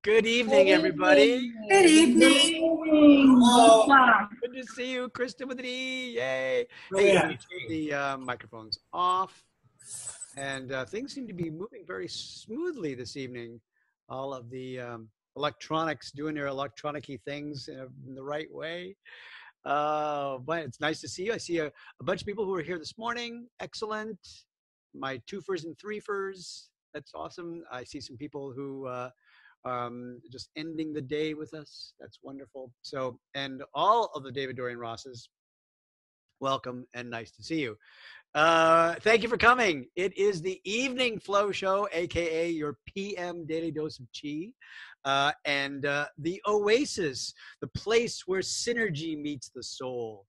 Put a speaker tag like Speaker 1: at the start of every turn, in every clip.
Speaker 1: Good evening, everybody.
Speaker 2: Good evening.
Speaker 1: Oh, good to see you, Kristen with an E. Yay. Hey, I'm going to take the microphones off. And things seem to be moving very smoothly this evening. All of the electronics doing their electronic-y things in the right way. But it's nice to see you. I see a bunch of people who are here this morning. Excellent. My twofers and threefers. That's awesome. I see some people who just ending the day with us. That's wonderful. So, and all of the David-Dorian Rosses, welcome and nice to see you. Thank you for coming. It is the Evening Flow Show, aka your PM Daily Dose of Chi, and the Oasis, the place where synergy meets the soul.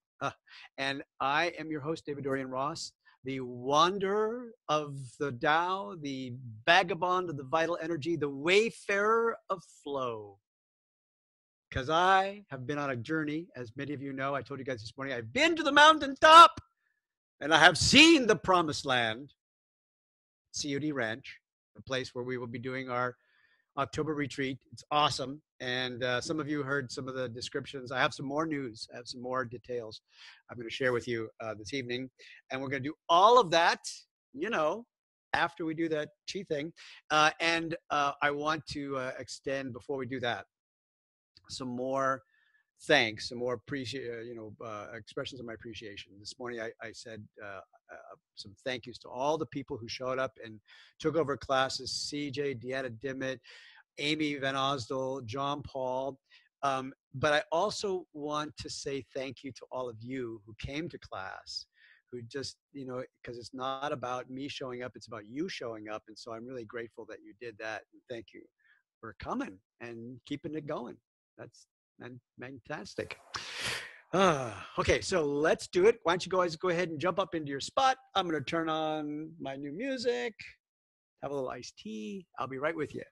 Speaker 1: And I am your host, David-Dorian Ross, the wanderer of the Tao, the vagabond of the vital energy, the wayfarer of flow. Because I have been on a journey, as many of you know. I told you guys this morning, I've been to the mountaintop. And I have seen the promised land, COD Ranch, a place where we will be doing our October retreat. It's awesome. And some of you heard some of the descriptions. I have some more news. I have some more details I'm going to share with you this evening. And we're going to do all of that, you know, after we do that Chi thing. And I want to extend, before we do that, some more thanks, some more expressions of my appreciation. This morning I said some thank yous to all the people who showed up and took over classes: CJ, Deanna Dimmitt, Amy Van Osdol, John Paul. But I also want to say thank you to all of you who came to class, who just, you know, because it's not about me showing up, it's about you showing up. And so I'm really grateful that you did that. And thank you for coming and keeping it going. That's fantastic. Okay, so let's do it. Why don't you guys go ahead and jump up into your spot. I'm going to turn on my new music, have a little iced tea. I'll be right with you.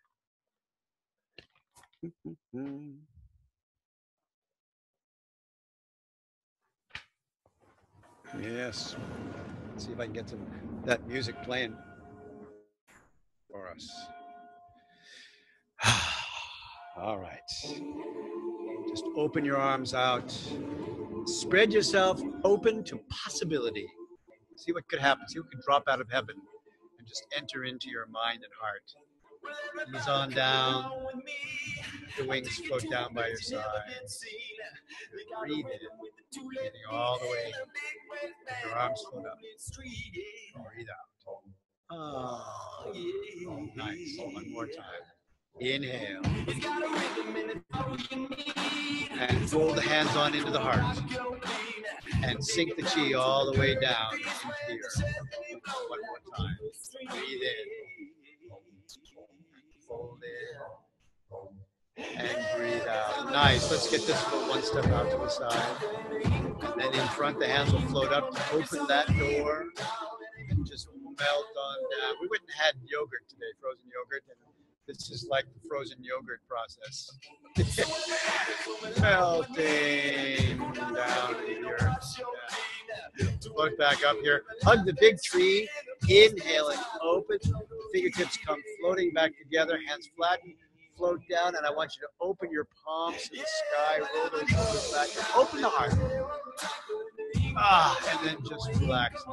Speaker 1: Yes. Let's see if I can get that music playing for us. All right. Just open your arms out. Spread yourself open to possibility. See what could happen. See what could drop out of heaven and just enter into your mind and heart. Ease on down. The wings float down by your side. Breathe in. Breathing all the way. Your arms float up. Breathe out. Oh, nice. One more time. Inhale. And fold the hands on into the heart. And sink the chi all the way down into the earth. One more time. Breathe in. Fold in. And breathe out. Nice. Let's get this foot one step out to the side. And then in front, the hands will float up to open that door. And just melt on down. We went and had yogurt today, frozen yogurt. And this is like the frozen yogurt process. Melting down to the earth. Yeah. Float back up here. Hug the big tree. Inhale and open. Fingertips come floating back together. Hands flatten. Float down. And I want you to open your palms to the sky. Roll those shoulders back. Open the heart. And then just relax.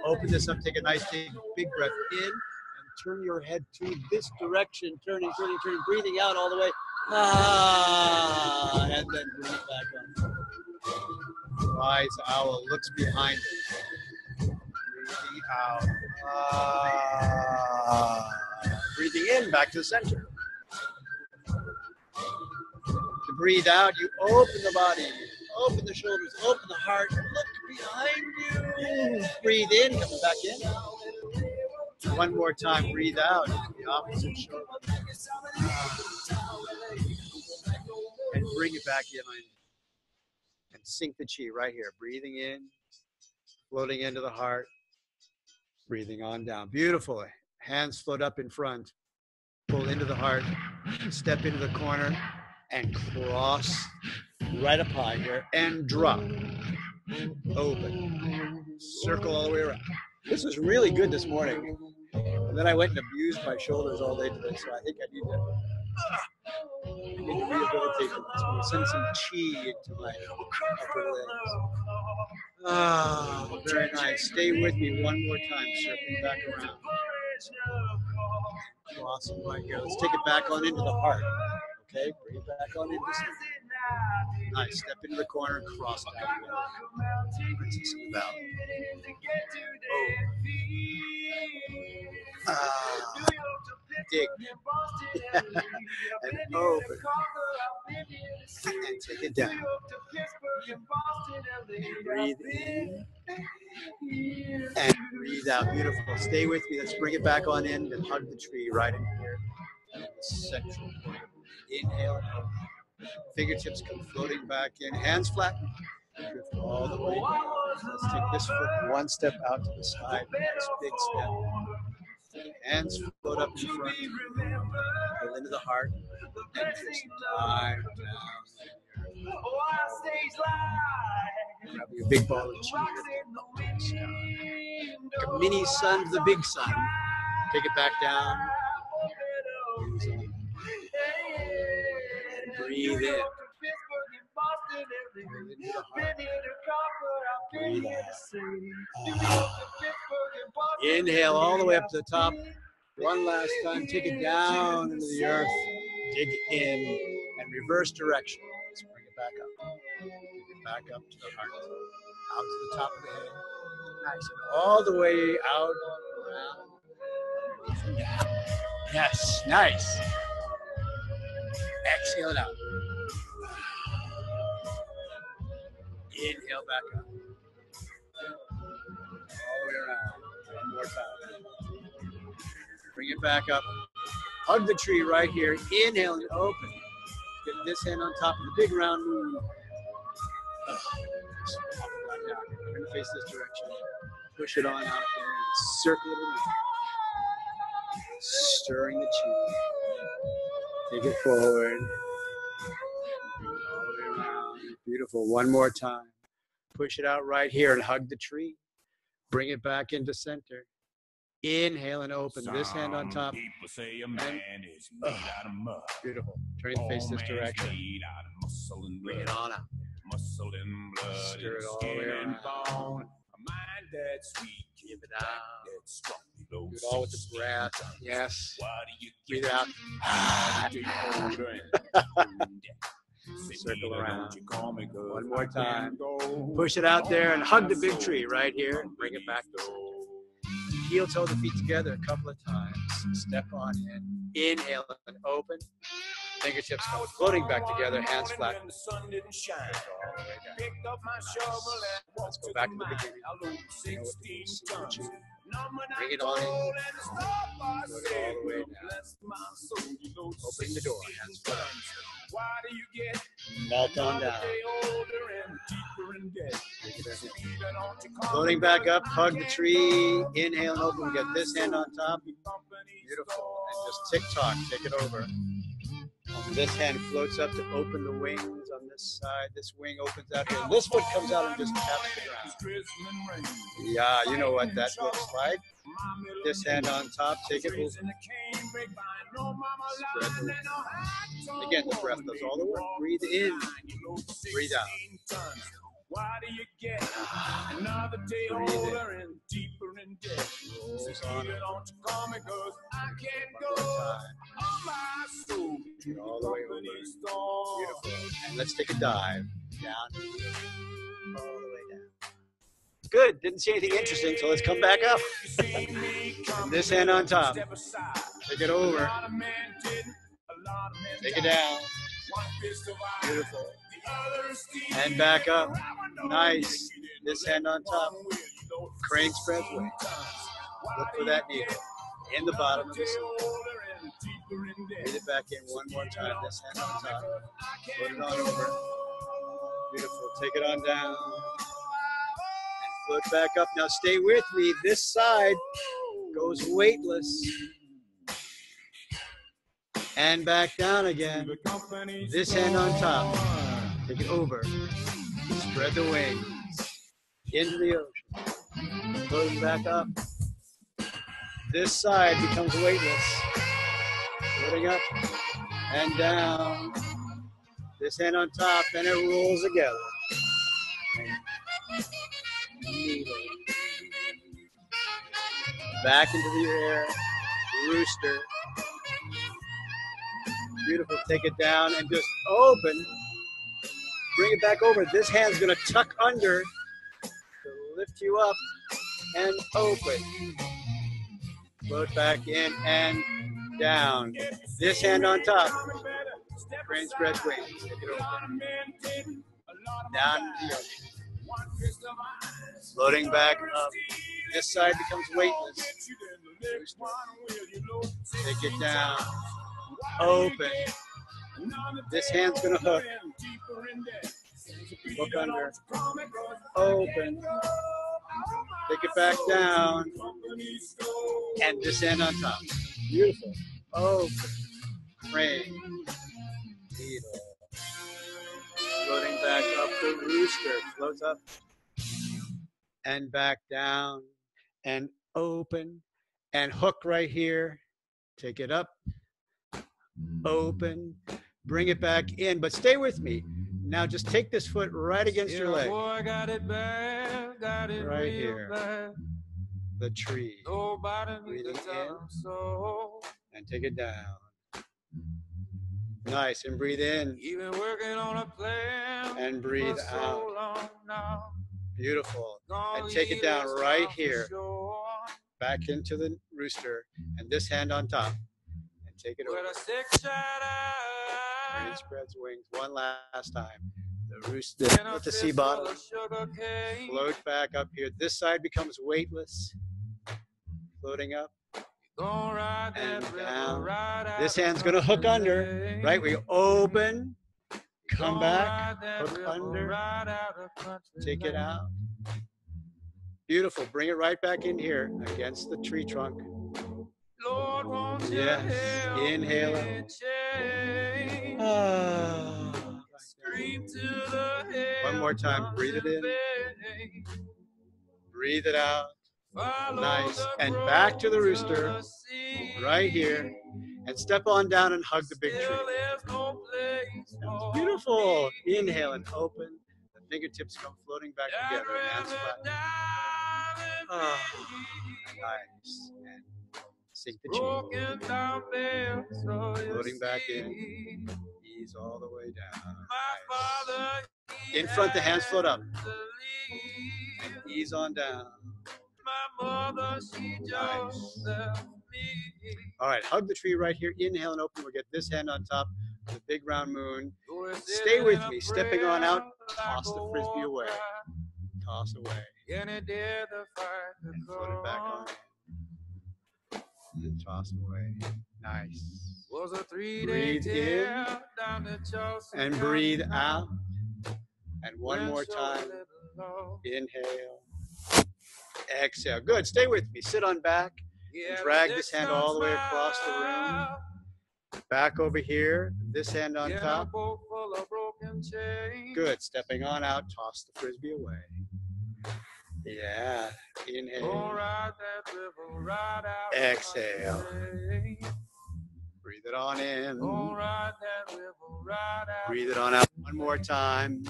Speaker 1: Open this up. Take a nice big breath in. Turn your head to this direction, turning, breathing out all the way. And then breathe back up. Wise owl looks behind it. Breathing out. Breathing in, back to the center. To breathe out, you open the body, open the shoulders, open the heart, look behind you. Breathe in, coming back in. One more time, breathe out, the opposite shoulder. And bring it back in. And sink the chi right here. Breathing in, floating into the heart, breathing on down. Beautiful. Hands float up in front. Pull into the heart, step into the corner, and cross right up high here, and drop. Open. Circle all the way around. This was really good this morning. And then I went and abused my shoulders all day today, so I think I need to rehabilitate them. So I'm going to send some chi into my upper legs. Ah, very nice. Stay with me one more time, circling back around. Crossing right here. Let's take it back on into the heart. Okay, bring it back on into center. Nice. Step into the corner and cross down. Princess of the Valley. Oh. Dig. And open. And take it down. Breathe in. And breathe out. Beautiful. Stay with me. Let's bring it back on in and hug the tree right in here. In the central point. Inhale and out. Fingertips come floating back in. Hands flatten. Drift all the way down. Let's take this foot one step out to the side. Nice big step. Hands float up in front. Pull into the heart. And just dive down. Grab your big ball of chi. Like a mini sun to the big sun. Take it back down. And breathe in. Breathe out. Inhale all the way up to the top. One last time. Take it down into the earth. Dig in and reverse direction. Let's bring it back up. Take it back up to the heart. Out to the top of the head. Nice. And all the way out around. Yes. Nice. Exhale it out. Inhale back up. All the way around. One more time. Bring it back up. Hug the tree right here. Inhale and open. Get this hand on top of the big round moon. We're going to face this direction. Push it on out there and circle it around. Stirring the chi. Take it forward. Bring it all the way around. Beautiful. One more time. Push it out right here and hug the tree. Bring it back into center. Inhale and open. This hand on top.
Speaker 3: People say a man is made out of mud.
Speaker 1: Beautiful. Turn to face this direction. Bring it on out.
Speaker 3: Muscle and blood.
Speaker 1: Stir it all the way around.
Speaker 3: Bone. A mind that's weak.
Speaker 1: Give it out.
Speaker 3: That's strong.
Speaker 1: Do it all with the breath. Yes. Breathe out. Circle around. One more time. Push it out there and hug the big tree right here and bring it back to center. Heel toe the feet together a couple of times. Step on in. Inhale and open. Fingertips come floating back together. Hands flat. Let's go back to the beginning. Bring it on in. Go all the way down. Opening the door. Hands flat. Melt on down. Floating back up, hug the tree. Inhale and open. Get this hand on top. Beautiful. And just tick-tock. Take it over. This hand floats up to open the wings on this side. This wing opens out here. This foot comes out and just taps the ground. Yeah, you know what that looks like. This hand on top. Take it over. Spread the wings. Again, the breath does all the work. Breathe in. Breathe out.
Speaker 3: Why do you get another day older and deeper in debt?
Speaker 1: Rolls on.
Speaker 3: Don't you call me 'cause I can't go on my soul.
Speaker 1: All the way over. Beautiful. And let's take a dive down. All the way down. Good. Didn't see anything interesting, so let's come back up. And this hand on top. Take it over. Take it down. Beautiful. And back up. Nice. This hand on top. Crane spread wings. Look for that needle. In the bottom of the soul. Breathe it back in one more time. This hand on top. Put it on over. Beautiful. Take it on down. And float back up. Now stay with me. This side goes weightless. And back down again. This hand on top. Take it over. Spread the wings. Into the ocean. Float back up. This side becomes weightless. Floating up and down. This hand on top, and it rolls together. Back into the air. Rooster. Beautiful. Take it down and just open. Bring it back over. This hand's going to tuck under to lift you up and open. Float back in and down. This hand on top. Crane spread wings. Take it over. Down to the ocean. Floating back up. This side becomes weightless. Take it down. Open. This hand's going to hook. Hook under. Open. Take it back down. And this hand on top. Beautiful. Open. Crane. Needle. Floating back up the rooster. Floats up. And back down. And open. And hook right here. Take it up. Open. Bring it back in. But stay with me. Now just take this foot right against your leg.
Speaker 3: Boy, got it bad, got it
Speaker 1: Right
Speaker 3: real
Speaker 1: here.
Speaker 3: bad.
Speaker 1: The tree.
Speaker 3: Nobody
Speaker 1: Breathing
Speaker 3: needs to tell
Speaker 1: in.
Speaker 3: them so.
Speaker 1: And take it down. Nice. And breathe in.
Speaker 3: Even working on a plan
Speaker 1: And breathe
Speaker 3: for so
Speaker 1: out.
Speaker 3: long now.
Speaker 1: Beautiful.
Speaker 3: Gonna
Speaker 1: And take it
Speaker 3: leave
Speaker 1: down
Speaker 3: this
Speaker 1: right
Speaker 3: town for
Speaker 1: here.
Speaker 3: sure.
Speaker 1: Back into the rooster. And this hand on top. And take it over.
Speaker 3: With a six-shot
Speaker 1: Crane
Speaker 3: eye
Speaker 1: spreads wings one last time. The rooster
Speaker 3: and a
Speaker 1: with the sea
Speaker 3: fistful
Speaker 1: bottom.
Speaker 3: of sugar cane.
Speaker 1: Float back up here. This side becomes weightless. Floating up
Speaker 3: Gonna ride that
Speaker 1: and
Speaker 3: river
Speaker 1: down.
Speaker 3: right out
Speaker 1: This
Speaker 3: of
Speaker 1: hand's going to hook under.
Speaker 3: country.
Speaker 1: Right? We open. Come
Speaker 3: Gonna
Speaker 1: back.
Speaker 3: ride that
Speaker 1: Hook
Speaker 3: river
Speaker 1: under.
Speaker 3: right out of country
Speaker 1: Take it
Speaker 3: lane.
Speaker 1: out. Beautiful. Bring it right back in here against the tree trunk.
Speaker 3: Lord, won't you
Speaker 1: Yes.
Speaker 3: help
Speaker 1: Inhale
Speaker 3: me
Speaker 1: out.
Speaker 3: change?
Speaker 1: Ah.
Speaker 3: Scream to the
Speaker 1: One more time. Breathe it in. Breathe it out. Nice. And back to the rooster. Right here. And step on down and hug the big tree. That's beautiful. Inhale and open. The fingertips come floating back together. And hands flat. Ah. Nice. And sink the chin. Floating back in. Ease all the way down. Nice. In front, the hands float up. And ease on down. Nice. All right, hug the tree right here. Inhale and open. We'll get this hand on top of the big round moon. Stay with me. Stepping on out. Toss the frisbee away. Toss away. And float it back on. And toss away. Nice. Breathe in and breathe out. And one more time. Inhale. Exhale. Good. Stay with me. Sit on back. And drag this hand all the way across the room. Back over here. This hand on top. Good. Stepping on out. Toss the frisbee away. Yeah. Inhale. Exhale. Breathe it on in. Breathe it on out one more time.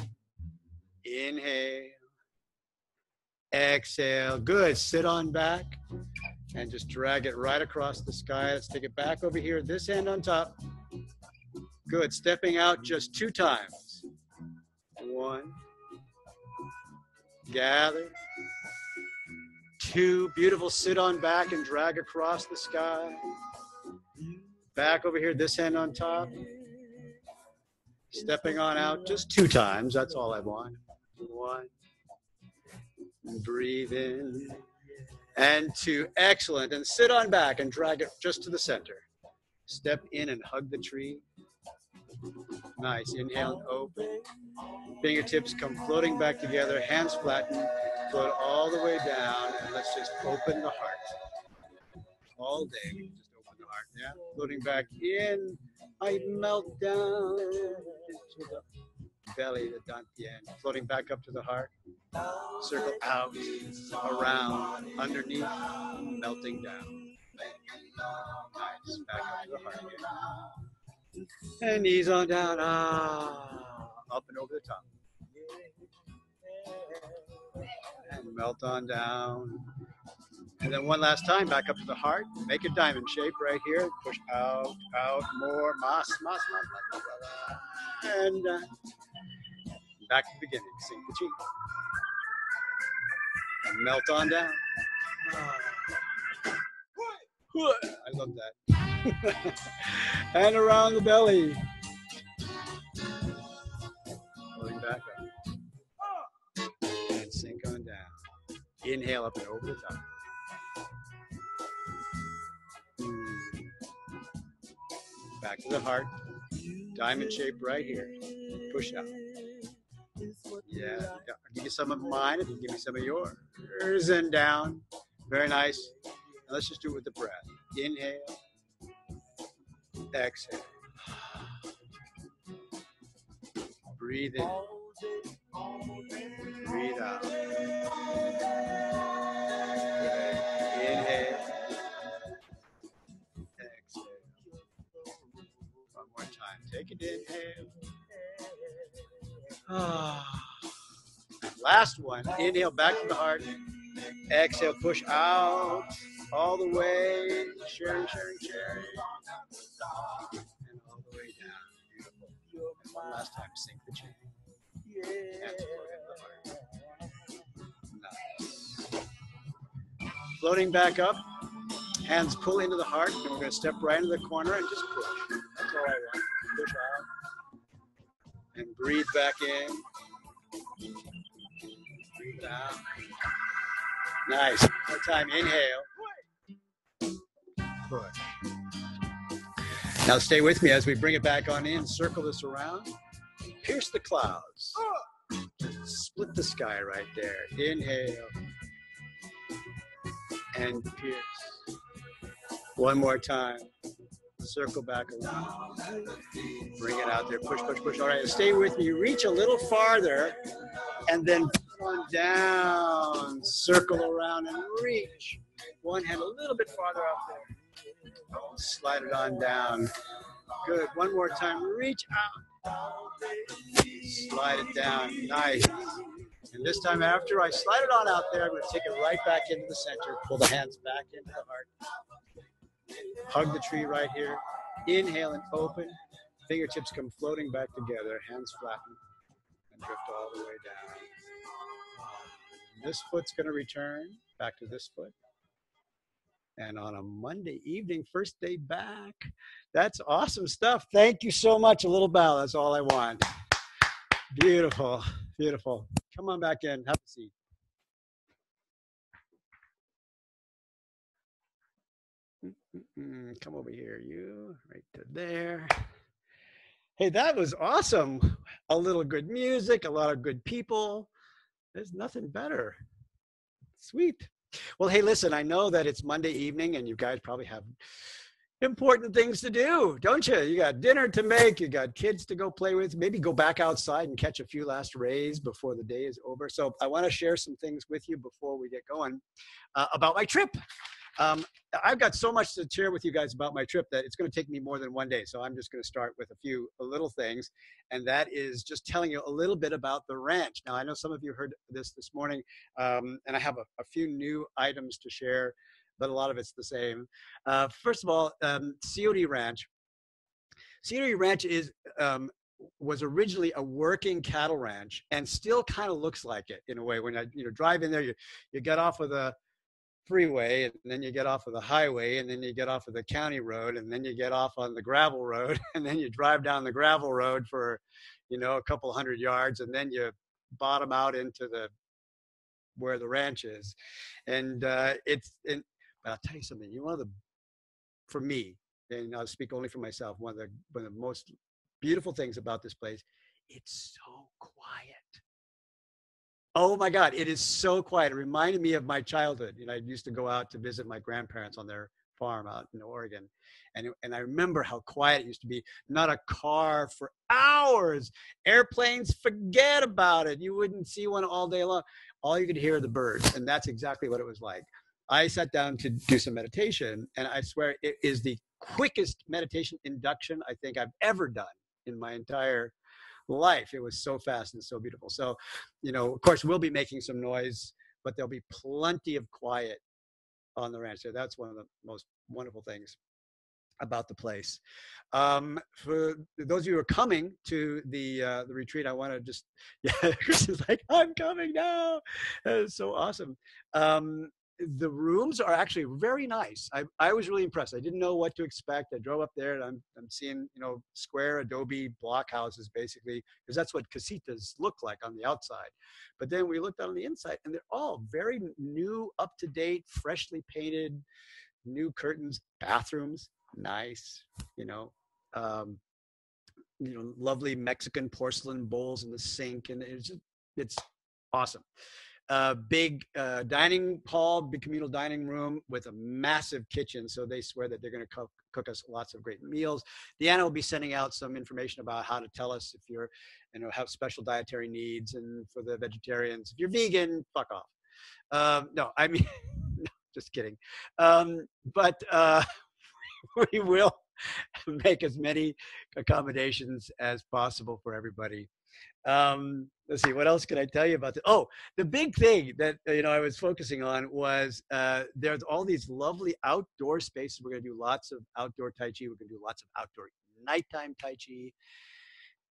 Speaker 1: Inhale. Exhale. Good. Sit on back and just drag it right across the sky. Let's take it back over here. This hand on top. Good. Stepping out just 2 times. 1. Gather. 2. Beautiful. Sit on back and drag across the sky. Back over here. This hand on top. Stepping on out just 2 times. That's all I want. 1. Breathe in. And 2. Excellent. And sit on back and drag it just to the center. Step in and hug the tree. Nice. Inhale and open. Fingertips come floating back together. Hands flatten. Float all the way down. And let's just open the heart. All day. We can just open the heart. Yeah. Floating back in. I melt down to the belly, the dantian. Floating back up to the heart. Circle out, around, underneath, melting down. Nice. Back up to the heart again. And knees on down. Up and over the top. And melt on down. And then one last time, back up to the heart. Make a diamond shape right here. Push out, out, more. Mas. And back to the beginning. Sink the chi. And melt on down. I love that. And around the belly. Pulling back up. And sink on down. Inhale up and over the top. Back to the heart. Diamond shape right here. Push out. Yeah. I'll give you some of mine if you give me some of yours. And down. Very nice. Now let's just do it with the breath. Inhale. Exhale. Breathe in. Breathe out. Inhale. Exhale. One more time. Take it. Inhale. Last one. Inhale back to the heart. Exhale. Push out all the way. Sharing. And all the way down. Beautiful. And one last time. Sink the chin. And float into the heart. Nice. Floating back up. Hands pull into the heart. And we're going to step right into the corner and just push. That's all I want. Push out. And breathe back in. Breathe out. Nice. One more time. Inhale. Push. Now stay with me as we bring it back on in. Circle this around. Pierce the clouds. Split the sky right there. Inhale. And pierce. One more time. Circle back around. Bring it out there. Push. All right. Stay with me. Reach a little farther. And then on down. Circle around and reach. One hand a little bit farther up there. Slide it on down. Good. One more time. Reach out. Slide it down. Nice. And this time after I slide it on out there, I'm going to take it right back into the center. Pull the hands back into the heart. Hug the tree right here. Inhale and open. Fingertips come floating back together. Hands flatten and drift all the way down. This foot's going to return back to this foot. And on a Monday evening, first day back. That's awesome stuff. Thank you so much. A little bow. That's all I want. Beautiful. Beautiful. Come on back in. Have a seat. Come over here. You right to there. Hey, that was awesome. A little good music, a lot of good people. There's nothing better. Sweet. Well, hey, listen, I know that it's Monday evening and you guys probably have important things to do, don't you? You got dinner to make, you got kids to go play with, maybe go back outside and catch a few last rays before the day is over. So I want to share some things with you before we get going about my trip. I've got so much to share with you guys about my trip that it's going to take me more than one day. So I'm just going to start with a few little things. And that is just telling you a little bit about the ranch. Now, I know some of you heard this morning, and I have a few new items to share, but a lot of it's the same. First of all, COD Ranch. COD Ranch was originally a working cattle ranch and still kind of looks like it in a way. When I drive in there, you get off of the freeway, and then you get off of the highway, and then you get off of the county road, and then you get off on the gravel road, and then you drive down the gravel road for, a couple hundred yards, and then you bottom out into where the ranch is. And but I'll tell you something. For me, and I'll speak only for myself, one of the most beautiful things about this place, it's so quiet. Oh my God, it is so quiet. It reminded me of my childhood. I used to go out to visit my grandparents on their farm out in Oregon. And I remember how quiet it used to be. Not a car for hours. Airplanes, forget about it. You wouldn't see one all day long. All you could hear are the birds. And that's exactly what it was like. I sat down to do some meditation, and I swear it is the quickest meditation induction I think I've ever done in my entire life. It was so fast and so beautiful. So, of course, we'll be making some noise, but there'll be plenty of quiet on the ranch. So that's one of the most wonderful things about the place. For those of you who are coming to the retreat, I want to just Chris is like, I'm coming now. It's so awesome. The rooms are actually very nice. I was really impressed. I didn't know what to expect. I drove up there and I'm seeing square adobe block houses basically, because that's what casitas look like on the outside. But then we looked on the inside and they're all very new, up to date, freshly painted, new curtains, bathrooms, nice, you know, um, lovely Mexican porcelain bowls in the sink, and it's awesome. Big dining hall, big communal dining room with a massive kitchen. So they swear that they're going to cook us lots of great meals. Deanna will be sending out some information about how to tell us if you're, have special dietary needs, and for the vegetarians, if you're vegan, fuck off. No, I mean, no, just kidding. But we will make as many accommodations as possible for everybody. Let's see, what else can I tell you about this? Oh, the big thing that I was focusing on was there's all these lovely outdoor spaces. We're going to do lots of outdoor Tai Chi. We're going to do lots of outdoor nighttime Tai Chi.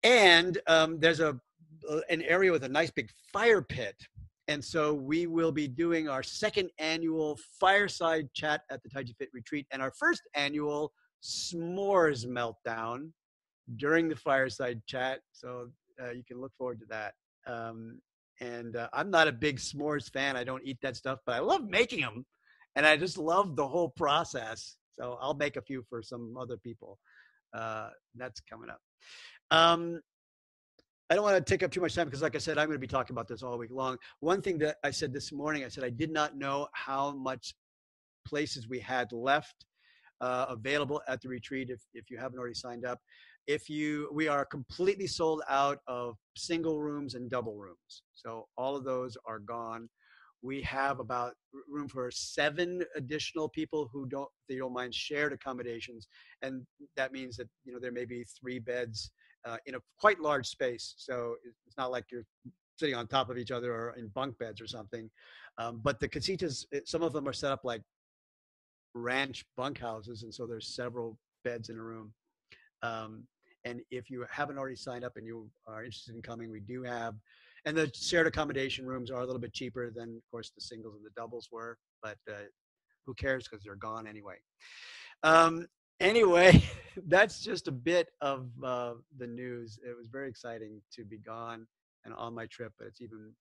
Speaker 1: And there's an area with a nice big fire pit. And so we will be doing our second annual fireside chat at the Taiji Fit Retreat and our first annual s'mores meltdown during the fireside chat. So you can look forward to that. And I'm not a big s'mores fan. I don't eat that stuff, but I love making them. And I just love the whole process. So I'll make a few for some other people. That's coming up. I don't want to take up too much time because, like I said, I'm going to be talking about this all week long. One thing that I said this morning, I said I did not know how much places we had left available at the retreat if you haven't already signed up. We are completely sold out of single rooms and double rooms. So all of those are gone. We have about room for 7 additional people who don't mind shared accommodations. And that means that, there may be 3 beds in a quite large space. So it's not like you're sitting on top of each other or in bunk beds or something. But the casitas, some of them are set up like ranch bunkhouses, and so there's several beds in a room. And if you haven't already signed up and you are interested in coming, we do have, and the shared accommodation rooms are a little bit cheaper than, of course, the singles and the doubles were, but who cares because they're gone anyway. Anyway, that's just a bit of the news. It was very exciting to be gone and on my trip, but it's even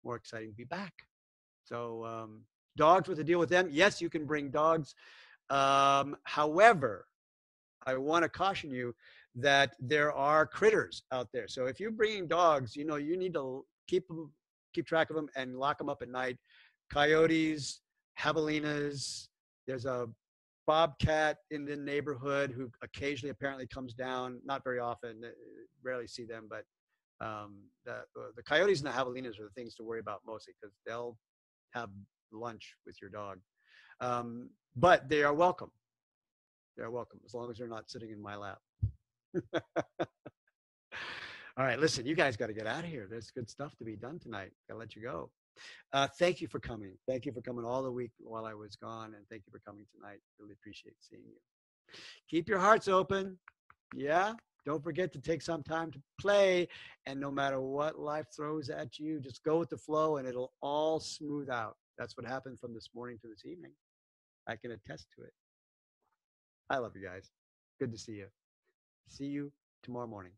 Speaker 1: more exciting to be back. So dogs, what to deal with them? Yes, you can bring dogs. However, I want to caution you that there are critters out there. So if you're bringing dogs, you need to keep track of them and lock them up at night. Coyotes, javelinas. There's a bobcat in the neighborhood who occasionally apparently comes down. Not very often. Rarely see them, but the coyotes and the javelinas are the things to worry about mostly because they'll have lunch with your dog. But they are welcome. They're welcome as long as they're not sitting in my lap. All right, listen, you guys got to get out of here. There's good stuff to be done tonight. I'll let you go. Thank you for coming. Thank you for coming all the week while I was gone, and thank you for coming tonight. Really appreciate seeing you. Keep your hearts open. Yeah. Don't forget to take some time to play. And no matter what life throws at you, just go with the flow and it'll all smooth out. That's what happened from this morning to this evening. I can attest to it. I love you guys. Good to see you. See you tomorrow morning.